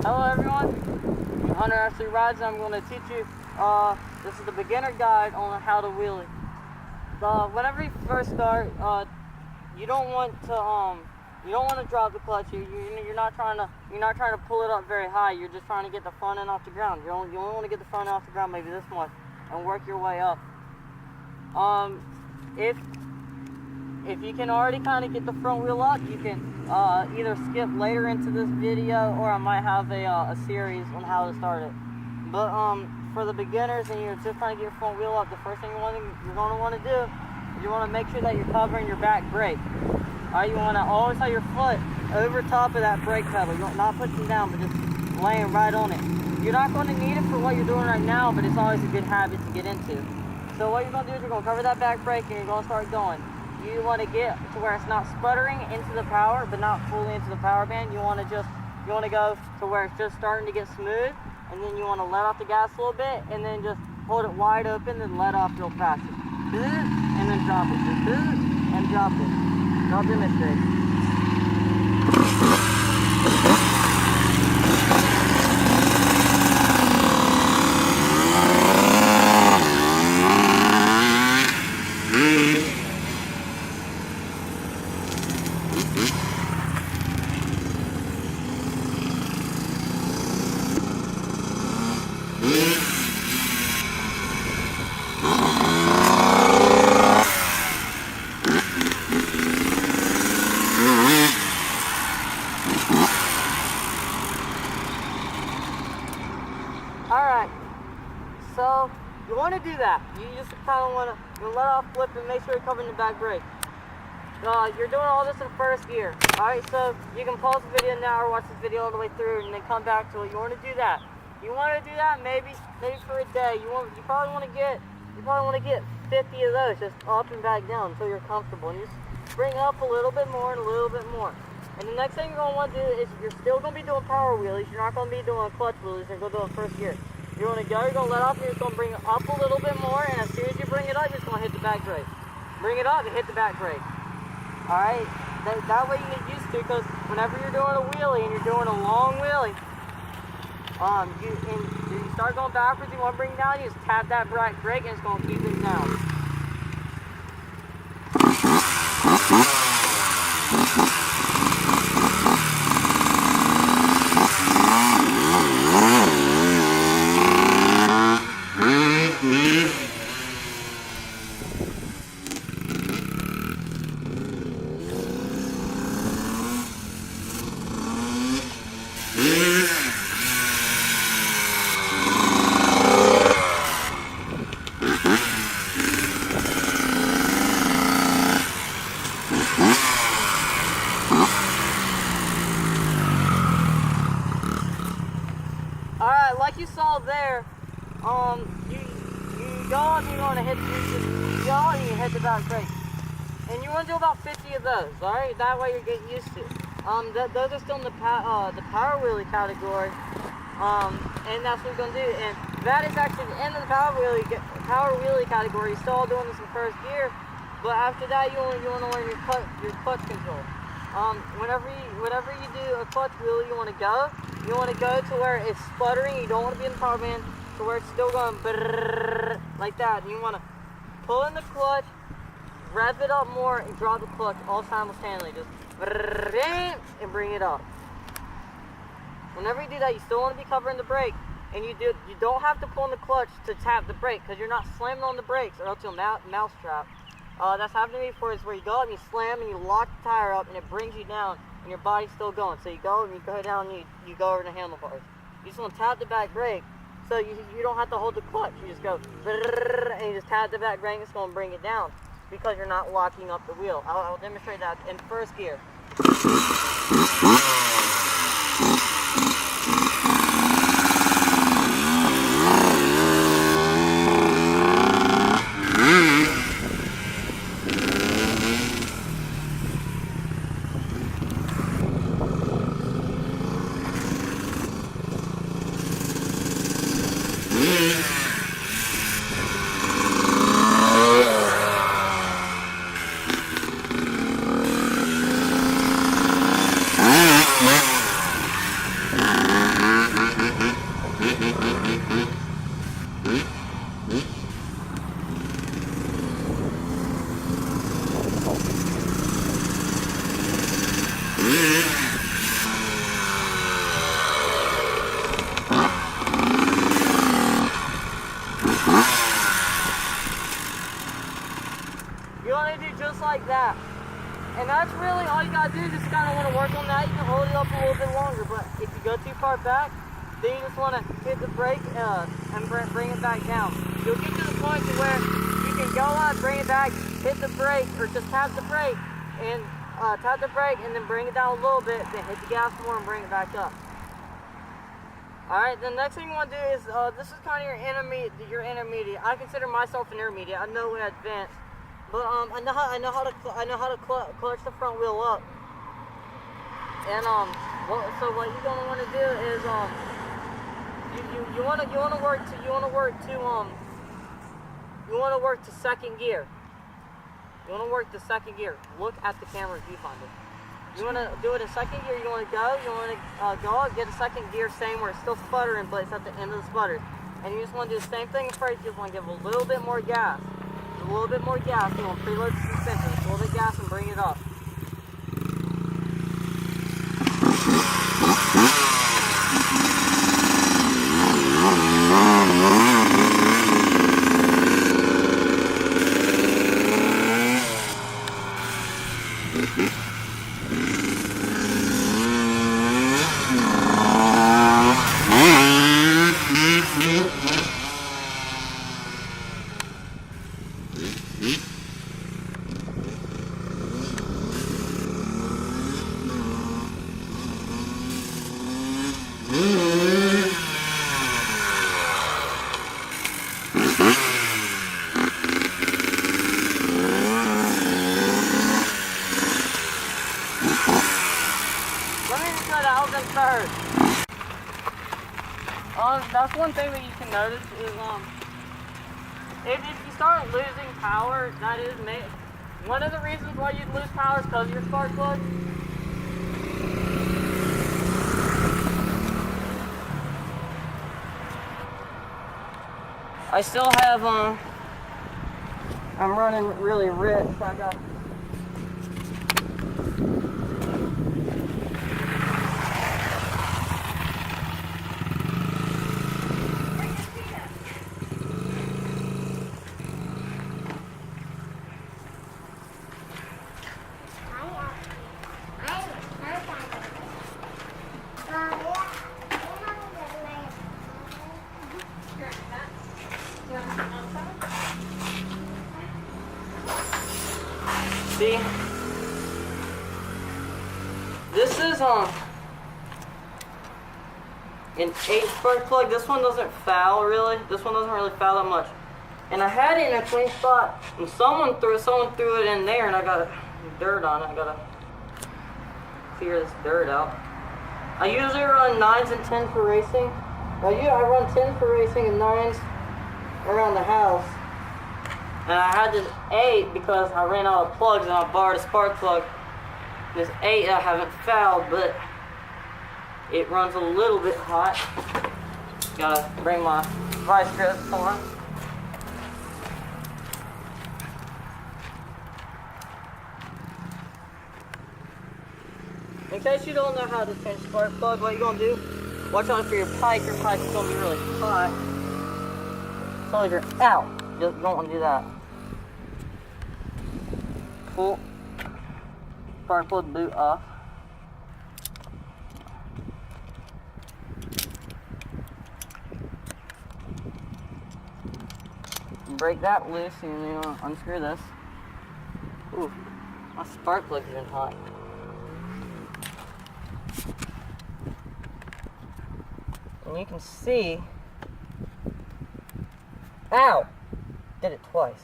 Hello everyone, Hunter Actually Rides, and I'm going to teach you, this is the beginner guide on how to wheelie. Whenever you first start, you don't want to drop the clutch. You're not trying to pull it up very high. You're just trying to get the front end off the ground. You only want to get the front end off the ground maybe this much and work your way up. If you can already kind of get the front wheel up, you can either skip later into this video, or I might have a series on how to start it. But for the beginners and you're just trying to get your front wheel up, the first thing you're going to want to do is you want to make sure that you're covering your back brake. Alright, you want to always have your foot over top of that brake pedal. You don't, not pushing down, but just laying right on it. You're not going to need it for what you're doing right now, but it's always a good habit to get into. So what you're going to do is you're going to cover that back brake and you're going to start going. You want to get to where it's not sputtering into the power, but not fully into the power band. You want to go to where it's just starting to get smooth, and then you want to let off the gas a little bit, and then just hold it wide open and let off real fast. Just and then drop it. Just and drop it. Don't do mistakes. Alright, so you want to do that. You just kind of want to let off, flip, and make sure you're covering the back brake. You're doing all this in first gear. Alright, so you can pause the video now or watch this video all the way through and then come back to it. You want to do that. You want to do that maybe for a day. You probably want to get 50 of those, just up and back down until you're comfortable. And you just bring it up a little bit more and a little bit more. And the next thing you're going to want to do is you're still going to be doing power wheelies. You're not going to be doing clutch wheelies. You're going to do it in first gear. You're going to go, you're going to let off, and you're just going to bring it up a little bit more. And as soon as you bring it up, you're just going to hit the back brake. Bring it up and hit the back brake. Alright? That way you get used to, because whenever you're doing a wheelie and you're doing a long wheelie, you start going backwards, you want to bring it down, you just tap that back brake and it's going to keep it down. Alright, like you saw there, you go and you're going to hit the back brake. And you want to do about 50 of those, alright? That way you're getting used to it. Those are still in the power wheelie category. And that's what we're going to do. And that is actually the end of the power wheelie category. You're still doing this in first gear. But after that, you want to learn your clutch control. Whenever you do a clutch wheelie, you want to go to where it's sputtering. You don't want to be in the power band to where it's still going brrrr, like that. And you want to pull in the clutch, rev it up more, and drop the clutch all simultaneously. Just brrrr, and bring it up. Whenever you do that, you still want to be covering the brake, and you don't have to pull in the clutch to tap the brake, because you're not slamming on the brakes or else you'll mouse trap. That's happened to me before. Is where you go up and you slam and you lock the tire up and it brings you down and your body's still going. So you go and you go down and you go over the handlebars. You just want to tap the back brake, so you don't have to hold the clutch. You just go and you just tap the back brake. It's going to bring it down because you're not locking up the wheel. I'll demonstrate that in first gear. You want to do just like that. And that's really all you gotta do. Just kind of want to work on that. You can hold it up a little bit longer, but if you go too far back, then you just want to hit the brake and bring it back down. You'll get to the point to where you can go up, bring it back, hit the brake, or just tap the brake, and then bring it down a little bit, then hit the gas more and bring it back up. Alright, the next thing you want to do is, this is kind of your intermediate. I consider myself an intermediate. I know we're advanced. But I know how to clutch the front wheel up. And so what you're gonna want to do is you want to work to second gear. You want to work the second gear. Look at the camera viewfinder. You want to do it in second gear. You want to go out, get a second gear, same where it's still sputtering, but it's at the end of the sputter. And you just want to do the same thing in first. You just want to give a little bit more gas. A little bit more gas. You want to preload the suspension. Just a little bit of gas and bring it up. That's one thing that you can notice is if you start losing power, that is one of the reasons why you lose power is because of your spark plug. I still have I'm running really rich. I got See, this is an 8 spark plug. This one doesn't foul really. This one doesn't really foul that much. And I had it in a clean spot, and someone threw it in there, and I got dirt on it. I gotta clear this dirt out. I usually run 9s and 10s for racing. I run 10 for racing and 9s around the house. And I had this 8 because I ran out of plugs and I borrowed a spark plug. This 8 I haven't fouled, but it runs a little bit hot. Gotta bring my vice grips on. In case you don't know how to change spark plug, what you're gonna do, watch out for your pipe. Your pipe is gonna be really hot. So if you're out, you don't want to do that. Pull spark plug boot off. Break that loose and then you want to unscrew this. Ooh, my spark plug is getting hot. And you can see, ow, did it twice.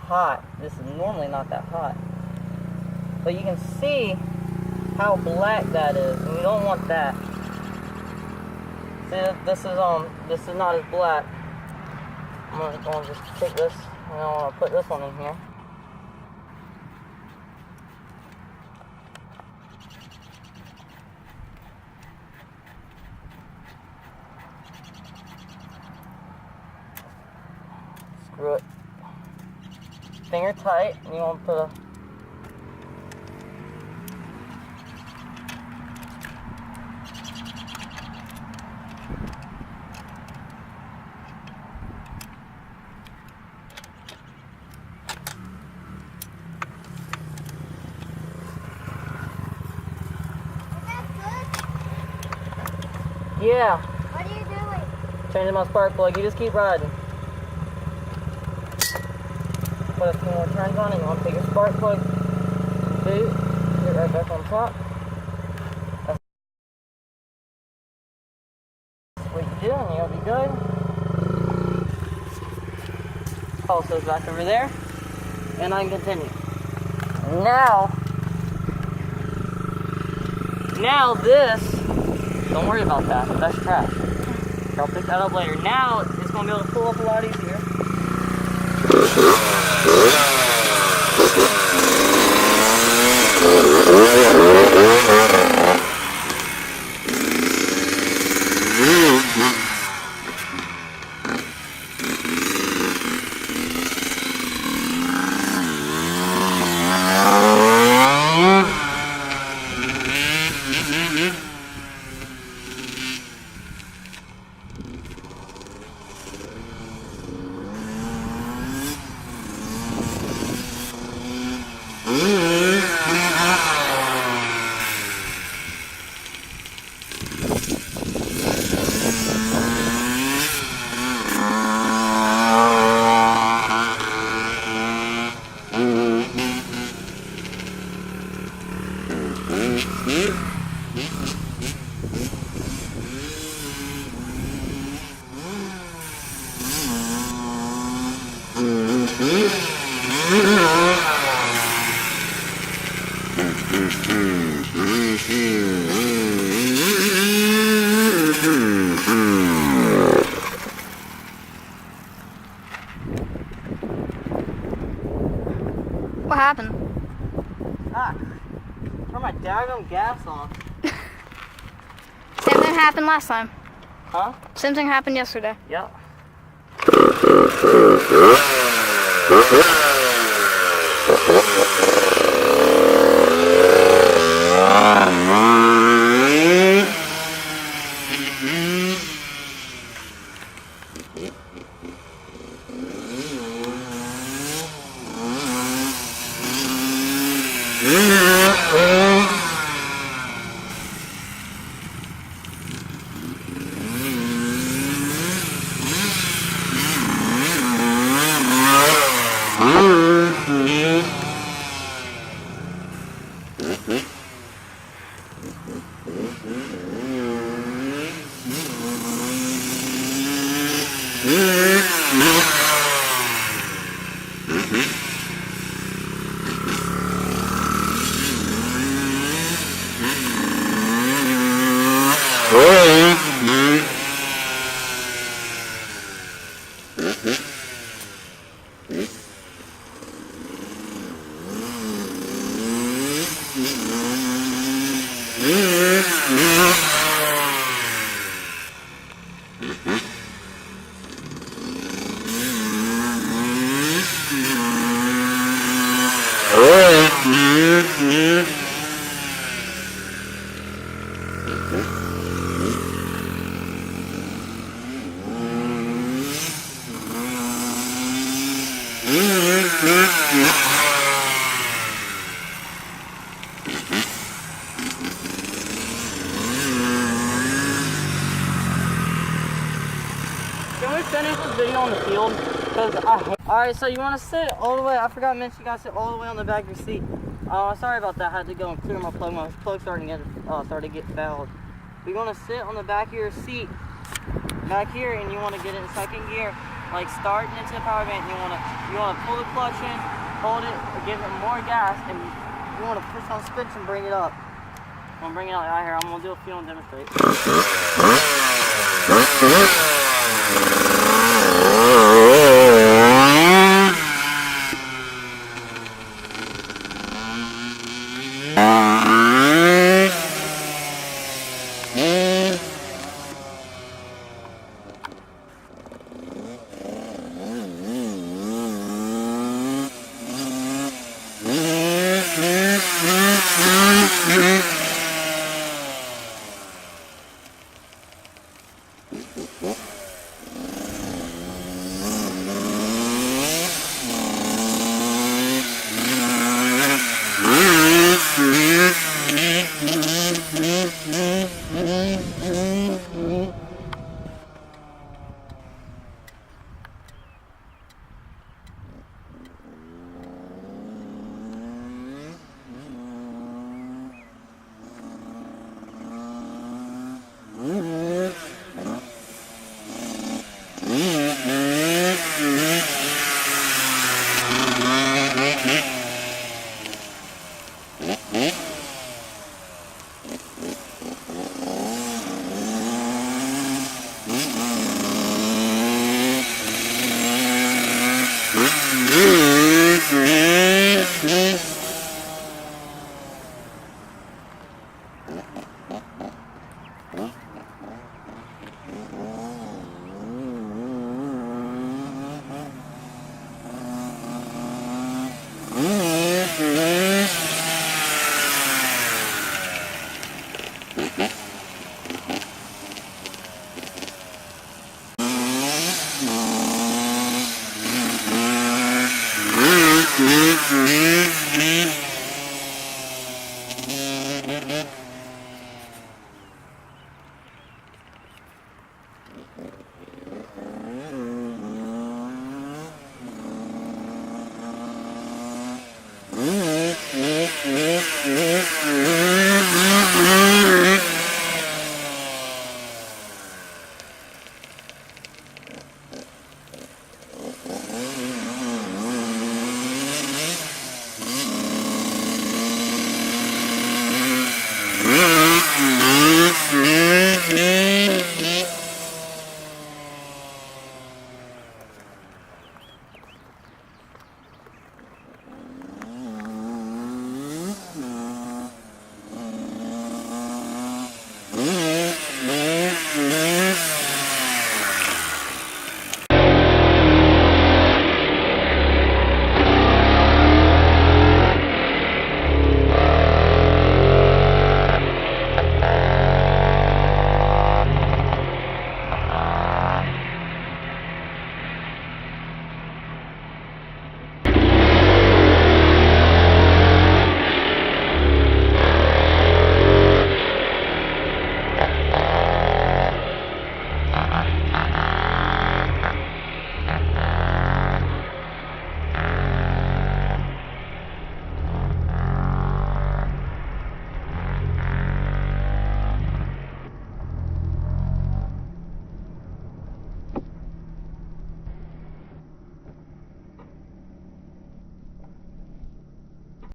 Hot. This is normally not that hot, but you can see how black that is, and we don't want that. See, this is not as black. I'm gonna just take this and I'm gonna put this one in here. Screw it finger tight, and you want to put a Yeah. What are you doing? Changing my spark plug. You just keep riding. Put a few more turns on it. You want to take your spark plug, boot, get right back on top. That's what you do, and you'll be good. Pulse goes back over there, and I can continue. Now this, don't worry about that. That's trash. I'll pick that up later. Now it's going to be able to pull up a lot easier. What happened? Ah, turn my daggone gas on. Same thing happened last time. Huh? Same thing happened yesterday. Yep. Can we finish this video on the field? Because Alright, so you want to sit all the way, I forgot to mention you guys sit all the way on the back of your seat. Sorry about that, I had to go and clear my plug. My plug's starting to get fouled. You're going to sit on the back of your seat, back here, and you want to get in second gear, like starting into the power band. You want to pull the clutch in, hold it, give it more gas, and you want to push on suspension and bring it up. I'm going to bring it out right here. I'm going to do a feel and demonstrate.